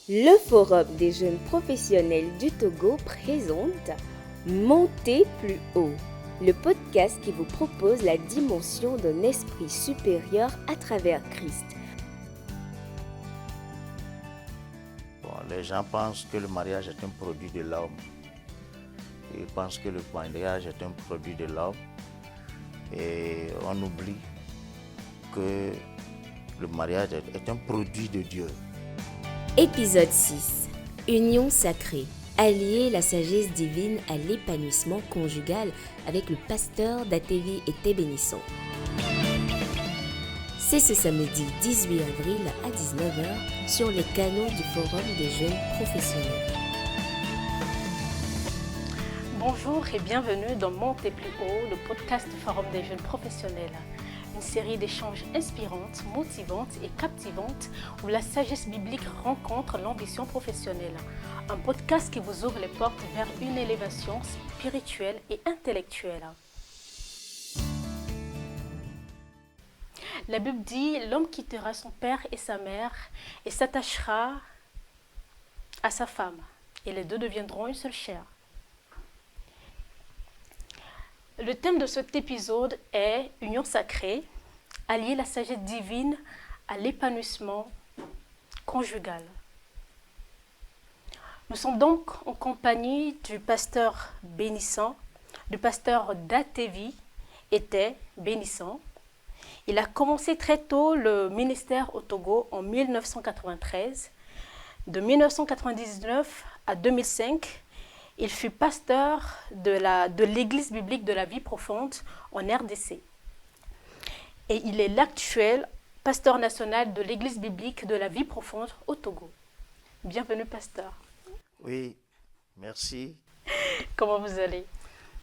Le Forum des jeunes professionnels du Togo présente Montez plus haut, le podcast qui vous propose la dimension d'un esprit supérieur à travers Christ. Les gens pensent que le mariage est un produit de l'homme. Ils pensent que le mariage est un produit de l'homme. Et on oublie que le mariage est un produit de Dieu. Épisode 6. Union sacrée. Allier la sagesse divine à l'épanouissement conjugal avec le pasteur d'Atevi et Bénisson. C'est ce samedi 18 avril à 19h sur les canaux du Forum des jeunes professionnels. Bonjour et bienvenue dans Montez plus haut, le podcast du Forum des jeunes professionnels. Une série d'échanges inspirantes, motivantes et captivantes où la sagesse biblique rencontre l'ambition professionnelle. Un podcast qui vous ouvre les portes vers une élévation spirituelle et intellectuelle. La Bible dit « L'homme quittera son père et sa mère et s'attachera à sa femme, et les deux deviendront une seule chair. » Le thème de cet épisode est « Union sacrée, allier la sagesse divine à l'épanouissement conjugal ». Nous sommes donc en compagnie du pasteur Bénisson, du pasteur d'Atevi, était Bénisson. Il a commencé très tôt le ministère au Togo en 1993. De 1999 à 2005, il fut pasteur de l'église biblique de la vie profonde en RDC. Et il est l'actuel pasteur national de l'église biblique de la vie profonde au Togo. Bienvenue, pasteur. Oui, merci. Comment vous allez?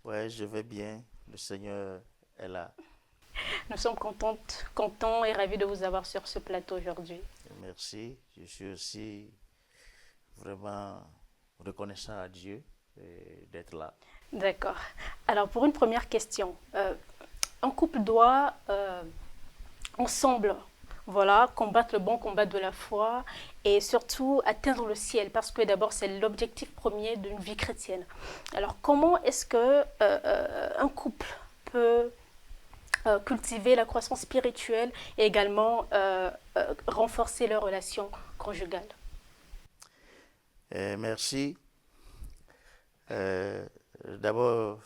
Ouais, je vais bien. Le Seigneur est là. Nous sommes contents et ravis de vous avoir sur ce plateau aujourd'hui. Merci. Je suis aussi vraiment reconnaissant à Dieu d'être là. D'accord. Alors, pour une première question, un couple doit ensemble combattre le bon combat de la foi et surtout atteindre le ciel parce que d'abord, c'est l'objectif premier d'une vie chrétienne. Alors, comment est-ce que un couple peut cultiver la croissance spirituelle et également renforcer leur relation conjugale? Merci. D'abord,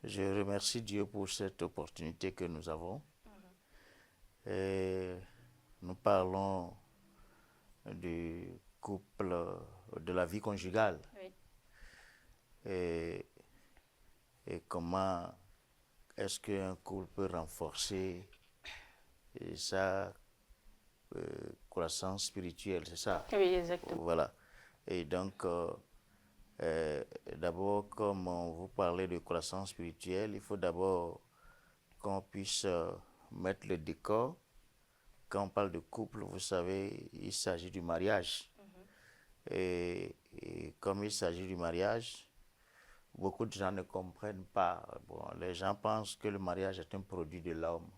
je remercie Dieu pour cette opportunité que nous avons. Nous parlons du couple, de la vie conjugale. Oui. Et comment est-ce qu'un couple peut renforcer sa croissance spirituelle, c'est ça? Oui, exactement. Voilà. Et donc, d'abord, comme on vous parlait de croissance spirituelle, il faut d'abord qu'on puisse mettre le décor. Quand on parle de couple, vous savez, il s'agit du mariage. Et comme il s'agit du mariage, beaucoup de gens ne comprennent pas. Bon, les gens pensent que le mariage est un produit de l'homme.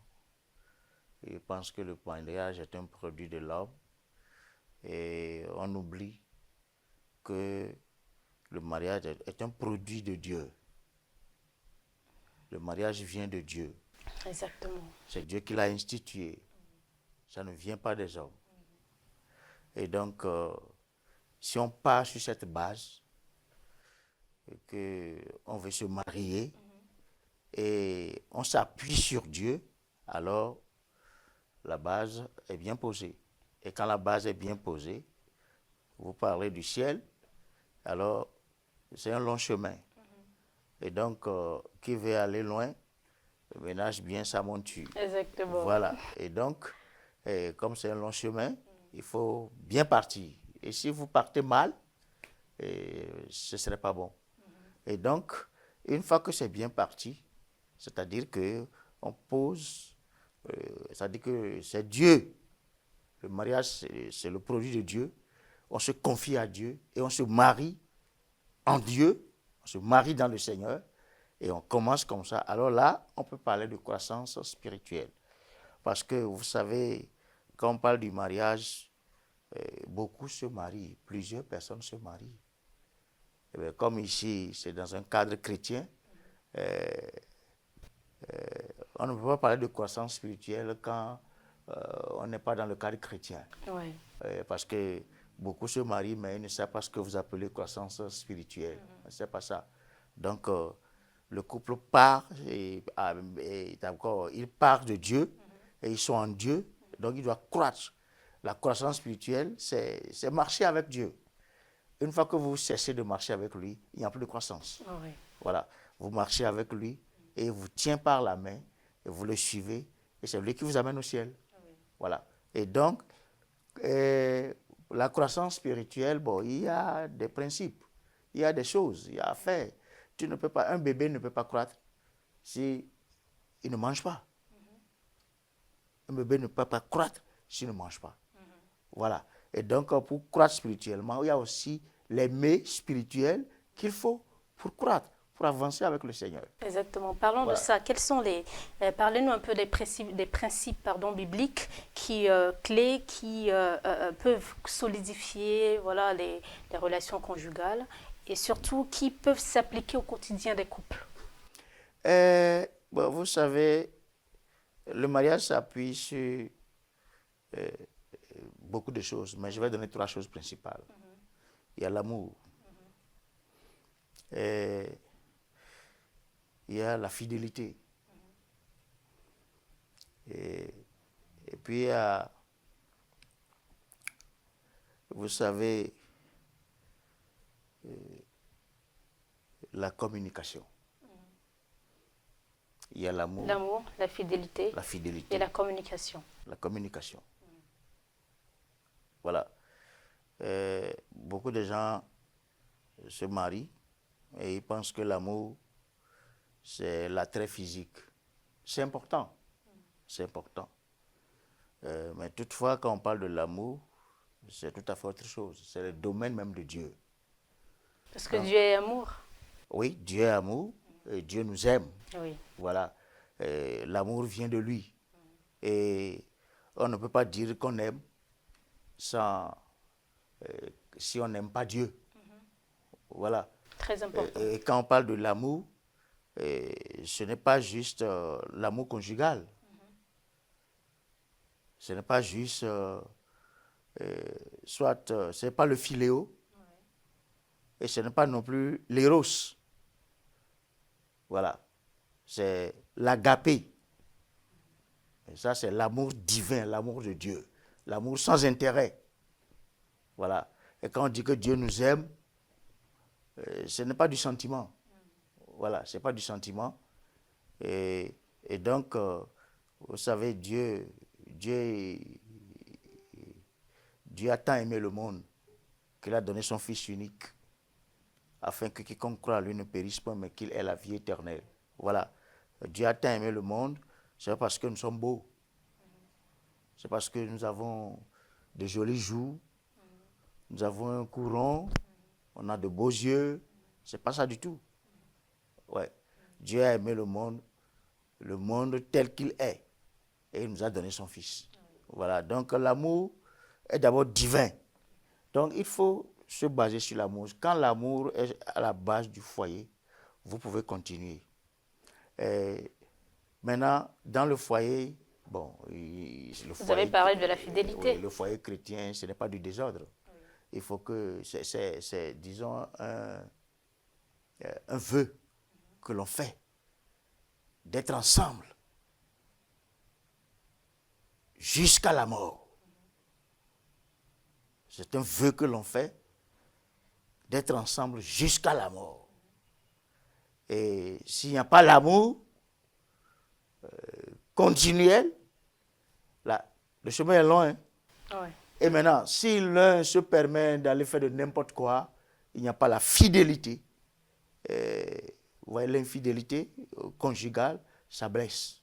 Ils pensent que le mariage est un produit de l'homme. Et on oublie que le mariage est un produit de Dieu. Le mariage vient de Dieu. Exactement. C'est Dieu qui l'a institué. Ça ne vient pas des hommes. Et donc, si on part sur cette base, qu'on veut se marier et on s'appuie sur Dieu, alors la base est bien posée. Et quand la base est bien posée, vous parlez du ciel, alors c'est un long chemin. Et donc, qui veut aller loin, ménage bien sa monture. Exactement. Voilà. Et donc, comme c'est un long chemin, il faut bien partir. Et si vous partez mal, ce ne serait pas bon. Et donc, une fois que c'est bien parti, c'est-à-dire qu'on pose, c'est-à-dire que c'est Dieu. Le mariage, c'est le produit de Dieu. On se confie à Dieu et on se marie en Dieu, on se marie dans le Seigneur et on commence comme ça. Alors là, on peut parler de croissance spirituelle. Parce que vous savez, quand on parle du mariage, beaucoup se marient, plusieurs personnes se marient. Et bien, comme ici, c'est dans un cadre chrétien, on ne peut pas parler de croissance spirituelle quand on n'est pas dans le cadre chrétien. Ouais. Parce que beaucoup se marient, mais ils ne savent pas ce que vous appelez croissance spirituelle. C'est pas ça. Donc, le couple part, il part de Dieu, et ils sont en Dieu, donc il doit croître. La croissance spirituelle, c'est marcher avec Dieu. Une fois que vous cessez de marcher avec lui, il n'y a plus de croissance. Ouais. Voilà. Vous marchez avec lui, et il vous tient par la main, et vous le suivez, et c'est lui qui vous amène au ciel. Voilà. Et donc, la croissance spirituelle, bon, il y a des principes, il y a des choses, il y a à faire. Tu ne peux pas, un bébé ne peut pas croître si il ne mange pas. Un bébé ne peut pas croître s'il ne mange pas. Voilà. Et donc, pour croître spirituellement, il y a aussi les mets spirituels qu'il faut pour croître, pour avancer avec le Seigneur. Exactement. Parlons de ça. Quels sont parlez-nous un peu des principes bibliques clés qui peuvent solidifier voilà, les relations conjugales et surtout qui peuvent s'appliquer au quotidien des couples. Bon, vous savez, le mariage s'appuie sur beaucoup de choses, mais je vais donner 3 choses principales. Il y a l'amour. Il y a la fidélité. Et puis il y a, vous savez, la communication. Il y a l'amour. L'amour, la fidélité et la communication. La communication. Voilà. Beaucoup de gens se marient et ils pensent que l'amour, c'est l'attrait physique. C'est important. C'est important. Mais toutefois, quand on parle de l'amour, c'est tout à fait autre chose. C'est le domaine même de Dieu. Parce que Dieu est amour. Oui, Dieu est amour et Dieu nous aime. Oui. Voilà. L'amour vient de lui. Et on ne peut pas dire qu'on aime sans, si on n'aime pas Dieu. Voilà. Très important. Et quand on parle de l'amour, ce n'est pas juste l'amour conjugal. Ce n'est pas juste, ce n'est pas le philéo, et ce n'est pas non plus l'éros. Voilà. C'est l'agapé. Et ça, c'est l'amour divin, l'amour de Dieu. L'amour sans intérêt. Voilà. Et quand on dit que Dieu nous aime, ce n'est pas du sentiment. Voilà, ce n'est pas du sentiment. Et donc, vous savez, Dieu a tant aimé le monde qu'il a donné son Fils unique afin que quiconque croit à lui ne périsse pas, mais qu'il ait la vie éternelle. Voilà. Dieu a tant aimé le monde, c'est parce que nous sommes beaux. C'est parce que nous avons de jolis joues, nous avons un cou rond, on a de beaux yeux. C'est pas ça du tout. Ouais. Dieu a aimé le monde tel qu'il est. Et il nous a donné son Fils. Voilà. Donc l'amour est d'abord divin. Donc il faut se baser sur l'amour. Quand l'amour est à la base du foyer, vous pouvez continuer. Maintenant, dans le foyer, bon, vous avez parlé de la fidélité. Oui, le foyer chrétien, ce n'est pas du désordre. Oui. Il faut que, c'est disons, un vœu que l'on fait d'être ensemble jusqu'à la mort. C'est un vœu que l'on fait d'être ensemble jusqu'à la mort. Et s'il n'y a pas l'amour continuel, là, le chemin est long. Hein? Ouais. Et maintenant, si l'un se permet d'aller faire de n'importe quoi, il n'y a pas la fidélité. Vous voyez, l'infidélité conjugale, ça blesse.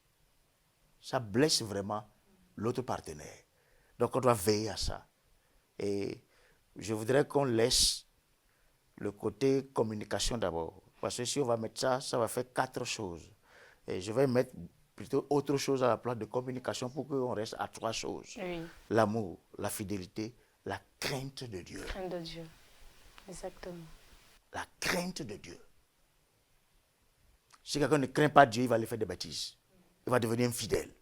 Ça blesse vraiment l'autre partenaire. Donc, on doit veiller à ça. Et je voudrais qu'on laisse le côté communication d'abord. Parce que si on va mettre ça, ça va faire 4 choses. Et je vais mettre plutôt autre chose à la place de communication pour qu'on reste à 3 choses. Oui. L'amour, la fidélité, la crainte de Dieu. Crainte de Dieu. Exactement. La crainte de Dieu. Si quelqu'un ne craint pas Dieu, il va aller faire des bêtises. Il va devenir infidèle.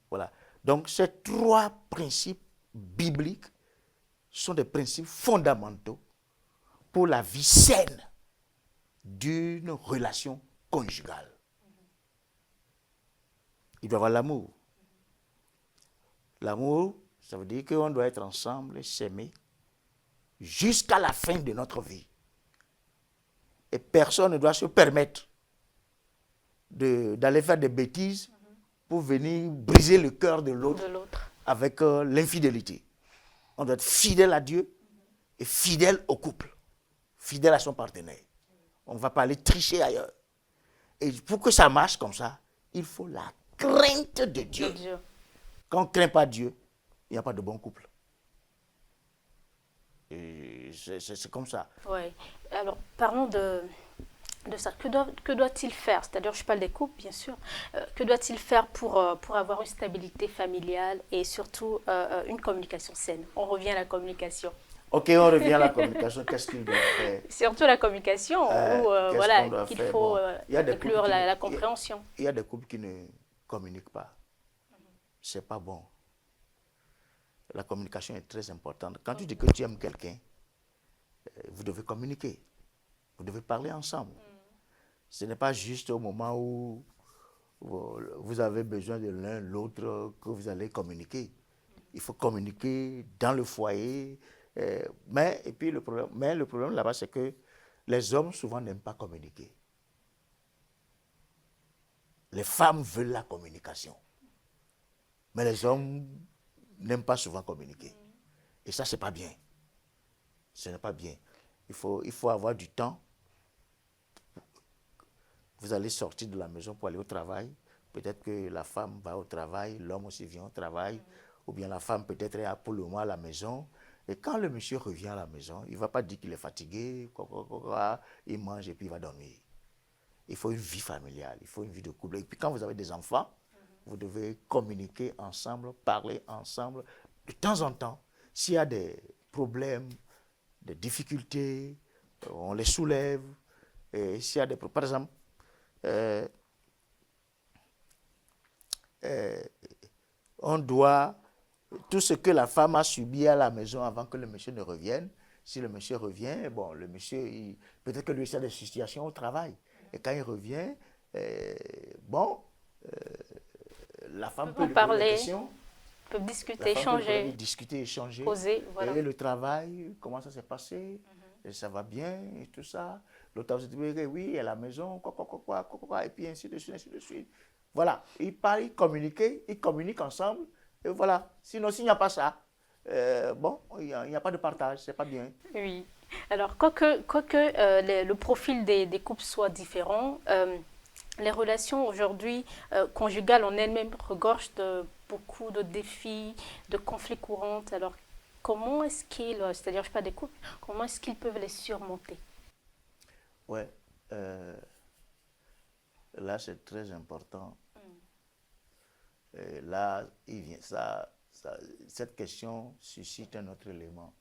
Voilà. Donc, ces 3 principes bibliques sont des principes fondamentaux pour la vie saine d'une relation conjugale. Il doit y avoir l'amour. L'amour, ça veut dire qu'on doit être ensemble et s'aimer jusqu'à la fin de notre vie. Et personne ne doit se permettre d'aller faire des bêtises pour venir briser le cœur de l'autre avec l'infidélité. On doit être fidèle à Dieu et fidèle au couple, fidèle à son partenaire. On ne va pas aller tricher ailleurs. Et pour que ça marche comme ça, il faut la crainte de Dieu. Quand on ne craint pas Dieu, il n'y a pas de bon couple. Et c'est comme ça. Oui. Alors, parlons de ça. Que doit-il faire? C'est-à-dire, je parle des couples, bien sûr. Que doit-il faire pour avoir une stabilité familiale et surtout une communication saine? On revient à la communication. Ok, on revient à la communication. Qu'est-ce qu'il doit faire? Surtout la communication, où voilà, qu'il faut inclure la compréhension. Il y a des couples qui ne communiquent pas. C'est pas bon. La communication est très importante. Quand tu dis que tu aimes quelqu'un, vous devez communiquer. Vous devez parler ensemble. Ce n'est pas juste au moment où vous avez besoin de l'un l'autre que vous allez communiquer. Il faut communiquer dans le foyer. Mais le problème là-bas, c'est que les hommes souvent n'aiment pas communiquer. Les femmes veulent la communication. Mais les hommes n'aiment pas souvent communiquer. Et ça, ce n'est pas bien. Ce n'est pas bien. Il faut avoir du temps. Vous allez sortir de la maison pour aller au travail. Peut-être que la femme va au travail, l'homme aussi vient au travail. Ou bien la femme peut-être est pour le moment à la maison. Et quand le monsieur revient à la maison, il ne va pas dire qu'il est fatigué, il mange et puis il va dormir. Il faut une vie familiale, il faut une vie de couple. Et puis quand vous avez des enfants, vous devez communiquer ensemble, parler ensemble. De temps en temps, s'il y a des problèmes, des difficultés, on les soulève. Et s'il y a des problèmes, par exemple, on doit, tout ce que la femme a subi à la maison avant que le monsieur ne revienne, si le monsieur revient, bon, le monsieur, peut-être que lui, il a des situations au travail. Et quand il revient, la femme peut lui poser des questions. Peut discuter, échanger. Discuter, échanger. Poser, voilà. Et le travail, comment ça s'est passé? Et ça va bien, et tout ça. L'autre se dit, oui, à la maison, et puis ainsi de suite, ainsi de suite. Voilà, ils parlent, ils communiquent ensemble, et voilà. Sinon, s'il n'y a pas ça, il n'y a pas de partage, c'est pas bien. Oui. Alors, quoique le profil des couples soit différent, les relations aujourd'hui conjugales en elles-mêmes regorgent de beaucoup de défis, de conflits courants. Alors, comment est-ce qu'ils, c'est-à-dire je parle des couples, comment est-ce qu'ils peuvent les surmonter? Ouais, là c'est très important. Et là, cette question suscite un autre élément,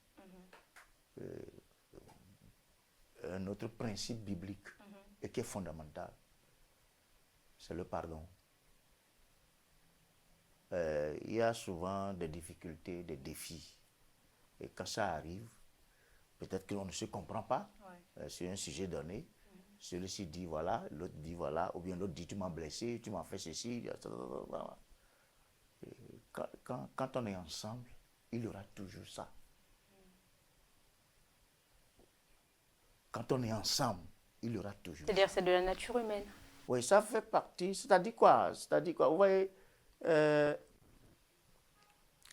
un autre principe biblique et qui est fondamental. C'est le pardon. Il y a souvent des difficultés, des défis. Et quand ça arrive, peut-être qu'on ne se comprend pas sur un sujet donné. Celui-ci dit voilà, l'autre dit voilà, ou bien l'autre dit tu m'as blessé, tu m'as fait ceci. Quand on est ensemble, il y aura toujours ça. Quand on est ensemble, il y aura toujours ça. C'est-à-dire c'est de la nature humaine. Oui, ça fait partie. C'est-à-dire quoi? Vous voyez,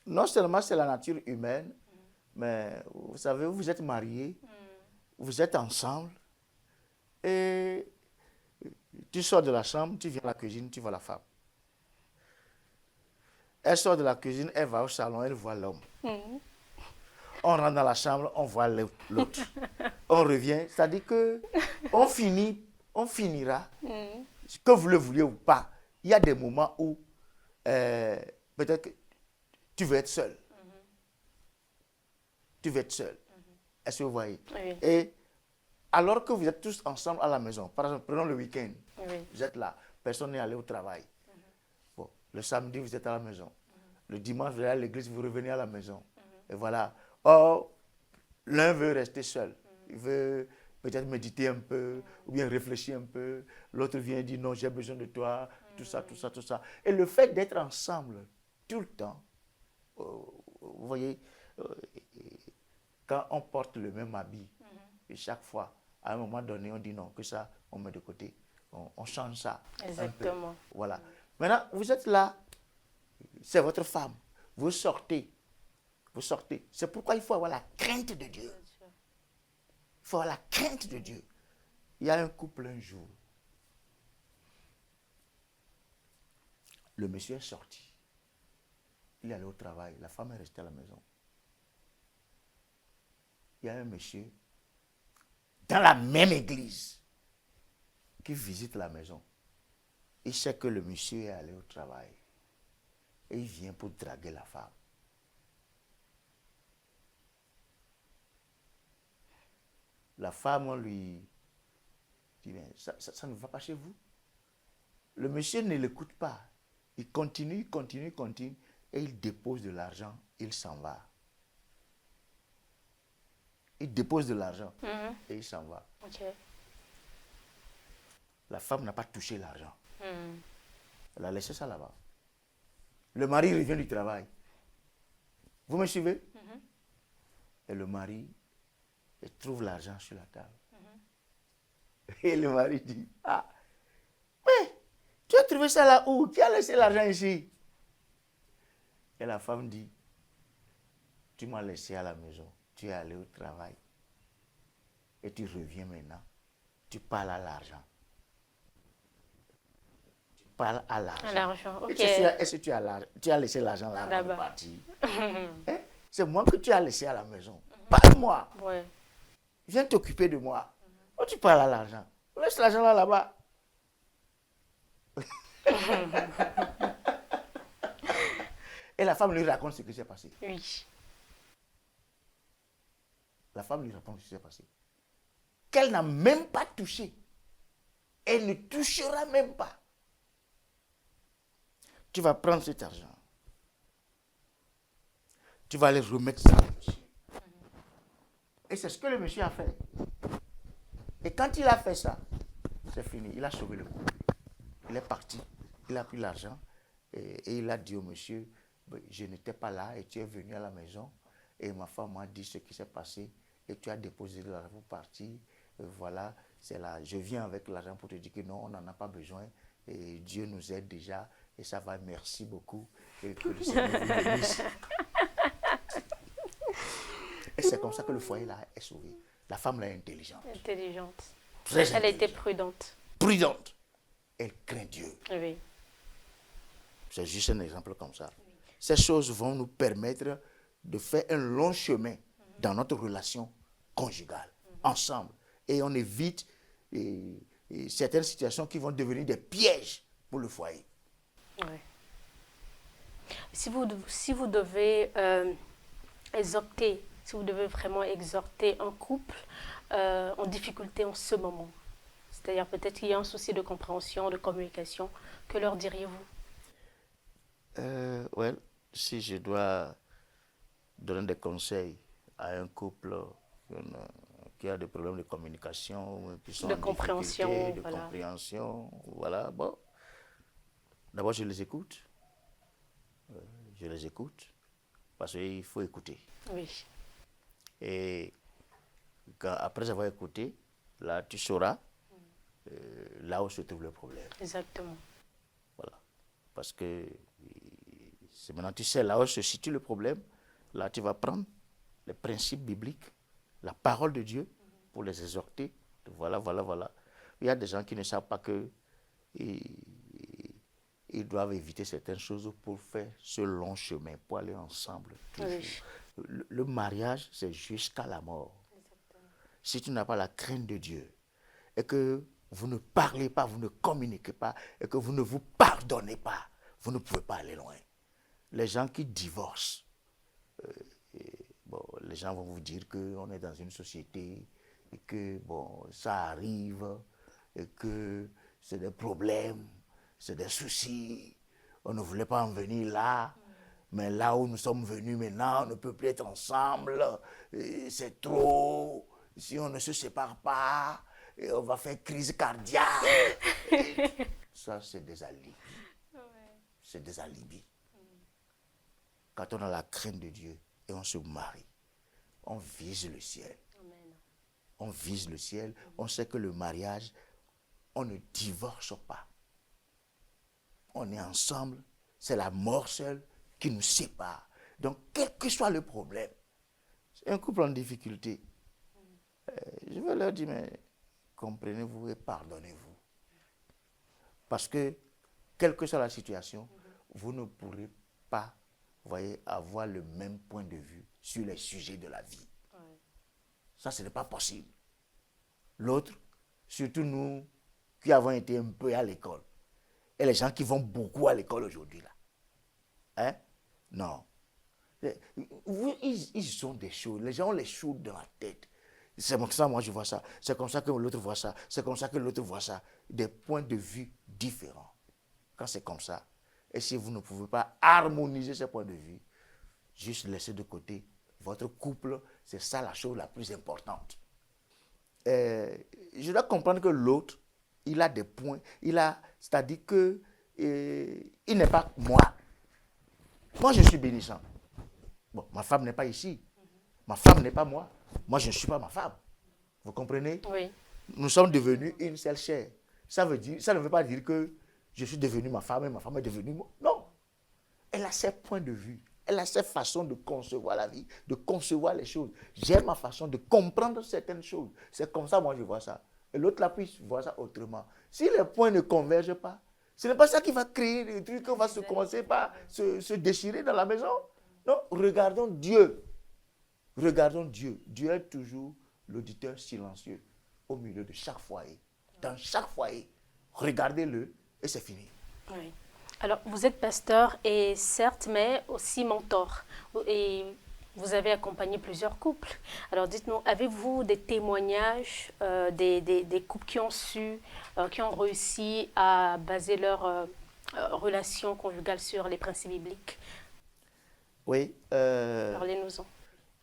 non seulement c'est la nature humaine, mais vous savez, vous êtes mariés, vous êtes ensemble, et tu sors de la chambre, tu viens à la cuisine, tu vois la femme. Elle sort de la cuisine, elle va au salon, elle voit l'homme. On rentre dans la chambre, on voit l'autre. On revient, c'est-à-dire que on finira, que vous le vouliez ou pas. Il y a des moments où peut-être que tu veux être seul. tu vas être seul. Est-ce que vous voyez? Oui. Et alors que vous êtes tous ensemble à la maison, par exemple, prenons le week-end, Oui. vous êtes là, personne n'est allé au travail. Bon, le samedi, vous êtes à la maison. Le dimanche, vous allez à l'église, vous revenez à la maison. Et voilà. Or, l'un veut rester seul. Il veut peut-être méditer un peu, ou bien réfléchir un peu. L'autre vient dire non, j'ai besoin de toi, tout ça, tout ça, tout ça. Et le fait d'être ensemble tout le temps, vous voyez, quand on porte le même habit, et chaque fois, à un moment donné, on dit non, que ça, on met de côté. On change ça. Exactement. Voilà. Maintenant, vous êtes là, c'est votre femme. Vous sortez. Vous sortez. C'est pourquoi il faut avoir la crainte de Dieu. Il faut avoir la crainte de Dieu. Il y a un couple un jour. Le monsieur est sorti. Il est allé au travail. La femme est restée à la maison. Il y a un monsieur dans la même église qui visite la maison. Il sait que le monsieur est allé au travail. Et il vient pour draguer la femme. La femme, on lui dit, mais ça ne va pas chez vous. Le monsieur ne l'écoute pas. Il continue, et il dépose de l'argent, il s'en va. Il dépose de l'argent et il s'en va. Ok. La femme n'a pas touché l'argent. Elle a laissé ça là-bas. Le mari revient du travail. Vous me suivez? Et le mari, il trouve l'argent sur la table. Et le mari dit, ah, mais tu as trouvé ça là où? Qui a laissé l'argent ici? Et la femme dit, tu m'as laissé à la maison, tu es allé au travail. Et tu reviens maintenant, tu parles à l'argent. Tu parles à l'argent. À l'argent, ok. Est-ce que tu as laissé l'argent là avant de partir? Hein? C'est moi que tu as laissé à la maison. Parle-moi. Ouais. Viens t'occuper de moi. Oh, tu parles à l'argent. Laisse l'argent là-bas. Et la femme lui raconte ce qui s'est passé. Oui. La femme lui raconte ce qui s'est passé. Qu'elle n'a même pas touché. Elle ne touchera même pas. Tu vas prendre cet argent. Tu vas aller remettre ça au monsieur. Et c'est ce que le monsieur a fait. Et quand il a fait ça, c'est fini. Il a sauvé le couple. Il est parti. Il a pris l'argent. Et il a dit au monsieur, je n'étais pas là et tu es venu à la maison. Et ma femme m'a dit ce qui s'est passé. Et tu as déposé l'argent pour partir. Voilà, c'est là. Je viens avec l'argent pour te dire que non, on n'en a pas besoin. Et Dieu nous aide déjà. Et ça va, merci beaucoup. Et que le Seigneur vous bénisse. Et c'est comme ça que le foyer là est sauvé. La femme là est intelligente. Intelligente. Très Elle a été intelligente. prudente. Prudente. Elle craint Dieu. Oui. C'est juste un exemple comme ça. Ces choses vont nous permettre de faire un long chemin dans notre relation conjugale, ensemble. Et on évite certaines situations qui vont devenir des pièges pour le foyer. Ouais. Si vous devez exhorter, si vous devez vraiment exhorter un couple en difficulté en ce moment, c'est-à-dire peut-être qu'il y a un souci de compréhension, de communication, que leur diriez-vous? Si je dois donner des conseils à un couple qui a des problèmes de communication, qui sont de en compréhension, difficulté, de voilà. compréhension, voilà, bon. D'abord, je les écoute. Je les écoute parce qu'il faut écouter. Oui. Et après avoir écouté, là, tu sauras là où se trouve le problème. Exactement. Voilà. Parce que c'est maintenant, tu sais là où se situe le problème. Là, tu vas prendre les principes bibliques, la parole de Dieu, pour les exhorter. Voilà. Il y a des gens qui ne savent pas que ils doivent éviter certaines choses pour faire ce long chemin, pour aller ensemble. Oui. Le mariage, c'est jusqu'à la mort. Exactement. Si tu n'as pas la crainte de Dieu et que vous ne parlez pas, vous ne communiquez pas et que vous ne vous pardonnez pas, vous ne pouvez pas aller loin. Les gens qui divorcent Bon, les gens vont vous dire qu'on est dans une société et que bon, ça arrive et que c'est des problèmes, c'est des soucis. On ne voulait pas en venir là, mais là où nous sommes venus maintenant, on ne peut plus être ensemble. C'est trop. Si on ne se sépare pas, et on va faire crise cardiaque. Ça, c'est des alibis. C'est des alibis. Quand on a la crainte de Dieu et on se marie, on vise le ciel. Amen. On vise le ciel. On sait que le mariage, on ne divorce pas. On est ensemble. C'est la mort seule qui nous sépare. Donc, quel que soit le problème, c'est un couple en difficulté. Je vais leur dire, mais comprenez-vous et pardonnez-vous. Parce que, quelle que soit la situation, vous ne pourrez pas, voyez, avoir le même point de vue sur les sujets de la vie. Ça, ce n'est pas possible. L'autre, surtout nous qui avons été un peu à l'école, et les gens qui vont beaucoup à l'école aujourd'hui, là. Hein? Non. Ils ont des choses, les gens ont les choses dans la tête. C'est comme ça, moi je vois ça. C'est comme ça que l'autre voit ça. C'est comme ça que l'autre voit ça. Des points de vue différents. Quand c'est comme ça, et si vous ne pouvez pas harmoniser ces points de vue, juste laisser de côté votre couple, c'est ça la chose la plus importante. Je dois comprendre que l'autre, il a des points, c'est-à-dire que il n'est pas moi. Moi, je suis bénissant. Bon, ma femme n'est pas ici. Ma femme n'est pas moi. Moi, je ne suis pas ma femme. Vous comprenez? Oui. Nous sommes devenus une seule chair. Ça ne veut pas dire que je suis devenu ma femme et ma femme est devenue moi. Non. Elle a ses points de vue. Elle a ses façons de concevoir la vie, de concevoir les choses. J'ai ma façon de comprendre certaines choses. C'est comme ça, moi, je vois ça. Et l'autre, là, puisse voir ça autrement. Si les points ne convergent pas, ce n'est pas ça qui va créer des trucs qu'on va commencer par se déchirer dans la maison. Non, regardons Dieu. Regardons Dieu. Dieu est toujours l'auditeur silencieux au milieu de chaque foyer. Dans chaque foyer, regardez-le et c'est fini. Oui. Alors, vous êtes pasteur et certes, mais aussi mentor. Et vous avez accompagné plusieurs couples. Alors, dites-nous, avez-vous des témoignages des couples qui ont réussi à baser leur relation conjugale sur les principes bibliques? Oui. Parlez-nous-en.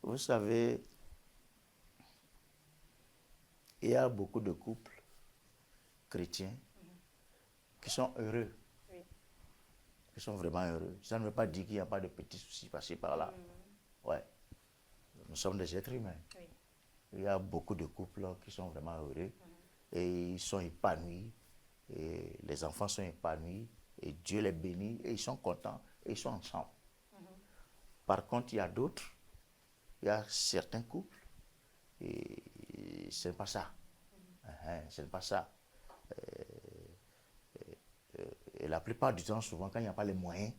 Vous savez, il y a beaucoup de couples chrétiens qui sont heureux. Oui. Qui sont vraiment heureux. Ça ne veut pas dire qu'il n'y a pas de petits soucis passés par là. Ouais. Nous sommes des êtres humains. Oui. Il y a beaucoup de couples qui sont vraiment heureux et ils sont épanouis. Et les enfants sont épanouis et Dieu les bénit et ils sont contents et ils sont ensemble. Par contre, il y a d'autres, il y a certains couples et ce n'est pas ça. Ce n'est pas ça. Et la plupart du temps, souvent, quand il n'y a pas les moyens,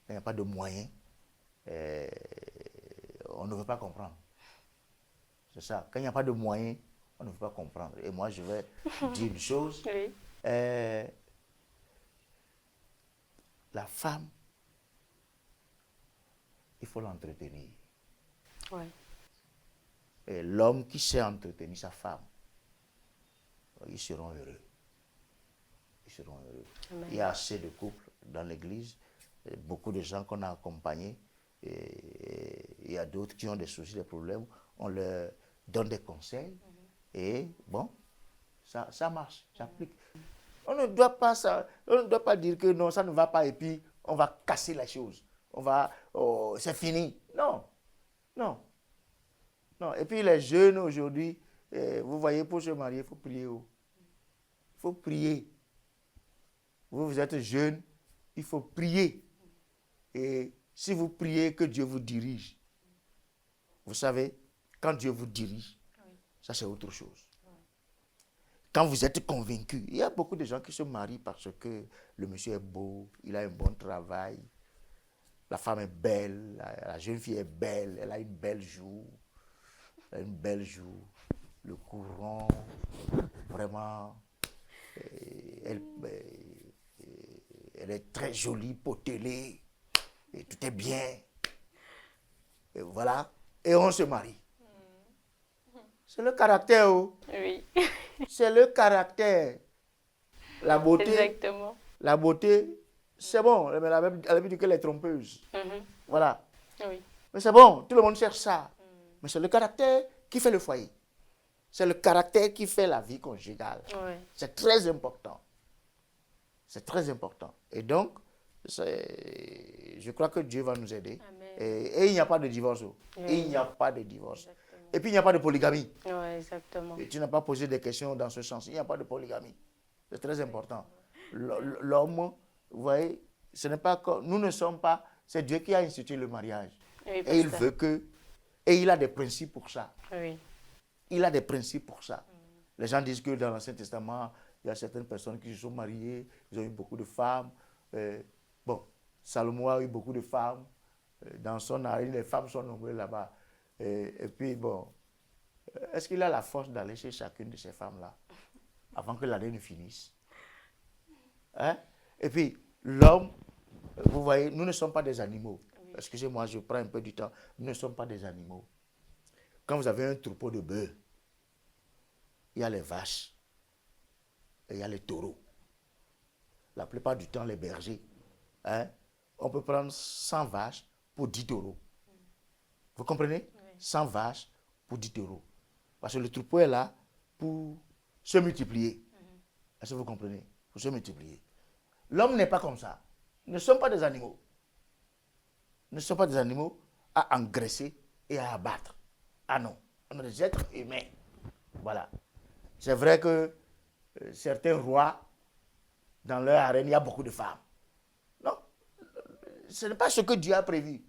quand il n'y a pas de moyens, on ne veut pas comprendre. C'est ça. Quand il n'y a pas de moyens, on ne veut pas comprendre. Et moi, je vais dire une chose. Oui. La femme, il faut l'entretenir. Ouais. Et l'homme qui sait entretenir sa femme, ils seront heureux. Ils seront heureux. Amen. Il y a assez de couples dans l'église, beaucoup de gens qu'on a accompagnés, et il y a d'autres qui ont des soucis, des problèmes, on leur donne des conseils, et bon, ça marche, ça applique. On ne doit pas dire que non, ça ne va pas, et puis on va casser la chose. C'est fini. Non, non, non. Et puis les jeunes aujourd'hui, vous voyez, pour se marier, il faut prier. Il faut prier. Vous êtes jeune, il faut prier. Et si vous priez, que Dieu vous dirige. Vous savez, quand Dieu vous dirige, ça c'est autre chose. Quand vous êtes convaincu, il y a beaucoup de gens qui se marient parce que le monsieur est beau, il a un bon travail, la femme est belle, la jeune fille est belle, elle a une belle joue, le courant, vraiment, elle est très jolie, potelée, et tout est bien. Et voilà. et on se marie. C'est le caractère. Oui. C'est le caractère. La beauté. Exactement. La beauté, c'est bon. Mais elle avait dit qu'elle est trompeuse. Voilà. Oui. Mais c'est bon, tout le monde cherche ça. Mais c'est le caractère qui fait le foyer. C'est le caractère qui fait la vie conjugale. Oui. C'est très important. C'est très important. Et donc, je crois que Dieu va nous aider. Amen. Et il n'y a pas de divorce. Oui. Il n'y a pas de divorce. Exactement. Et puis, il n'y a pas de polygamie. Oui, exactement. Et tu n'as pas posé des questions dans ce sens. Il n'y a pas de polygamie. C'est très important. L'homme, vous voyez, ce n'est pas comme, nous ne sommes pas, c'est Dieu qui a institué le mariage. Oui, Et il pasteur. veut que, et il a des principes pour ça. Oui. Il a des principes pour ça. Les gens disent que dans l'Ancien Testament, il y a certaines personnes qui se sont mariées, ils ont eu beaucoup de femmes. Bon, Salomon a eu beaucoup de femmes. Dans son harem, les femmes sont nombreuses là-bas. Et puis, bon, est-ce qu'il a la force d'aller chez chacune de ces femmes-là avant que l'année ne finisse? Hein? Et puis, l'homme, vous voyez, nous ne sommes pas des animaux. Oui. Excusez-moi, je prends un peu du temps. Nous ne sommes pas des animaux. Quand vous avez un troupeau de bœufs, il y a les vaches et il y a les taureaux. La plupart du temps, les bergers, hein, on peut prendre 100 vaches pour 10 taureaux. Vous comprenez? Oui. 100 vaches pour 10 taureaux. Parce que le troupeau est là pour se multiplier. Est-ce que vous comprenez? Pour se multiplier. L'homme n'est pas comme ça. Nous ne sommes pas des animaux. Nous ne sommes pas des animaux à engraisser et à abattre. Ah non, on est des êtres humains. Voilà. C'est vrai que certains rois, dans leur arène, il y a beaucoup de femmes. Non, ce n'est pas ce que Dieu a prévu.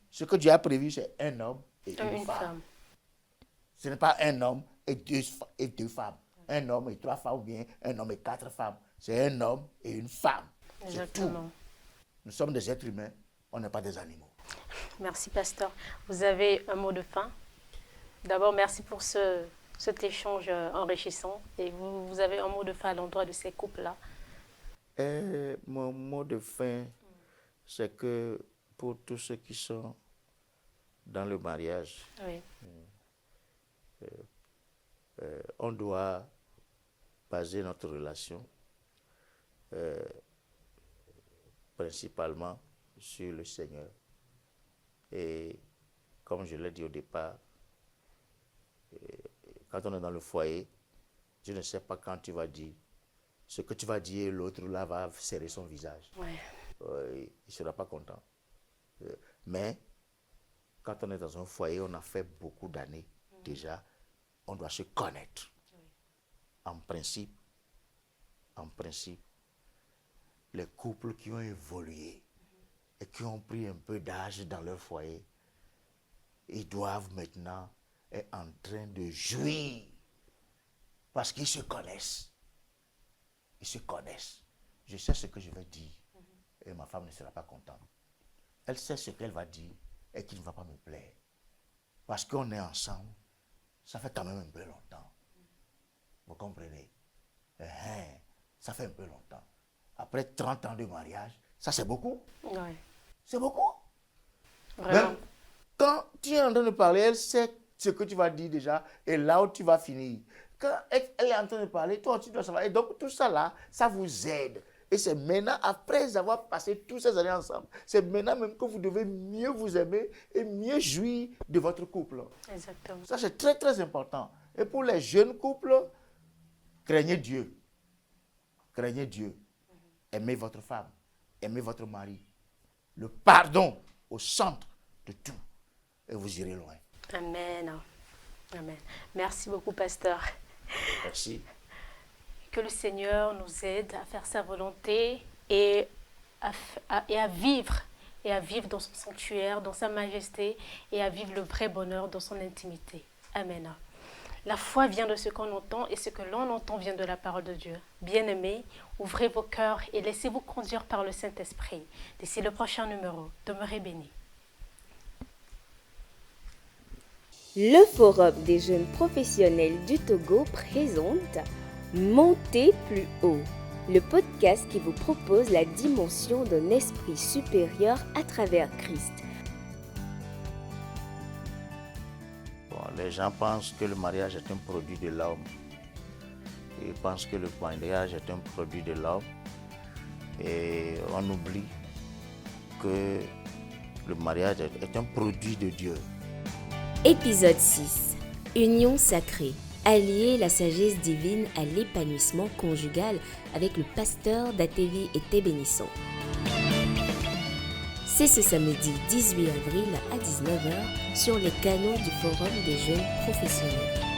Ce que Dieu a prévu, c'est un homme et une femme. Ce n'est pas un homme et deux femmes. Un homme et 3 femmes ou bien un homme et 4 femmes. C'est un homme et une femme. Exactement. Nous sommes des êtres humains, on n'est pas des animaux. Merci, pasteur. Vous avez un mot de fin? D'abord, merci pour cet échange enrichissant. Et vous avez un mot de fin à l'endroit de ces couples-là? Mon mot de fin, c'est que pour tous ceux qui sont dans le mariage, oui. On doit baser notre relation principalement sur le Seigneur. Et comme je l'ai dit au départ, quand on est dans le foyer, je ne sais pas quand tu vas dire ce que tu vas dire, l'autre là va serrer son visage. Ouais. Il ne sera pas content. Mais quand on est dans un foyer, on a fait beaucoup d'années déjà, on doit se connaître. En principe, les couples qui ont évolué et qui ont pris un peu d'âge dans leur foyer, ils doivent maintenant être en train de jouir parce qu'ils se connaissent. Ils se connaissent. Je sais ce que je vais dire et ma femme ne sera pas contente. Elle sait ce qu'elle va dire et qui ne va pas me plaire. Parce qu'on est ensemble, ça fait quand même un peu longtemps. Vous comprenez? Ça fait un peu longtemps. Après 30 ans de mariage, ça c'est beaucoup. Ouais. C'est beaucoup. Vraiment. Même quand tu es en train de parler, elle sait ce que tu vas dire déjà et là où tu vas finir. Quand elle est en train de parler, toi tu dois savoir. Et donc tout ça là, ça vous aide. Et c'est maintenant, après avoir passé toutes ces années ensemble, c'est maintenant même que vous devez mieux vous aimer et mieux jouir de votre couple. Exactement. Ça c'est très très important. Et pour les jeunes couples, craignez Dieu. Craignez Dieu. Aimez votre femme. Aimez votre mari. Le pardon au centre de tout. Et vous irez loin. Amen. Amen. Merci beaucoup, pasteur. Merci. Que le Seigneur nous aide à faire sa volonté et à vivre dans son sanctuaire, dans sa majesté et à vivre le vrai bonheur dans son intimité. Amen. La foi vient de ce qu'on entend et ce que l'on entend vient de la parole de Dieu. Bien-aimés, ouvrez vos cœurs et laissez-vous conduire par le Saint-Esprit. D'ici le prochain numéro, demeurez bénis. Le Forum des jeunes professionnels du Togo présente Montez plus haut, le podcast qui vous propose la dimension d'un esprit supérieur à travers Christ. les gens pensent que le mariage est un produit de l'homme. Ils pensent que le mariage est un produit de l'homme. Et on oublie que le mariage est un produit de Dieu. Épisode 6. Union sacrée. Allier la sagesse divine à l'épanouissement conjugal avec le pasteur d'ATV était bénissant. C'est ce samedi 18 avril à 19h sur les canaux du Forum des jeunes professionnels.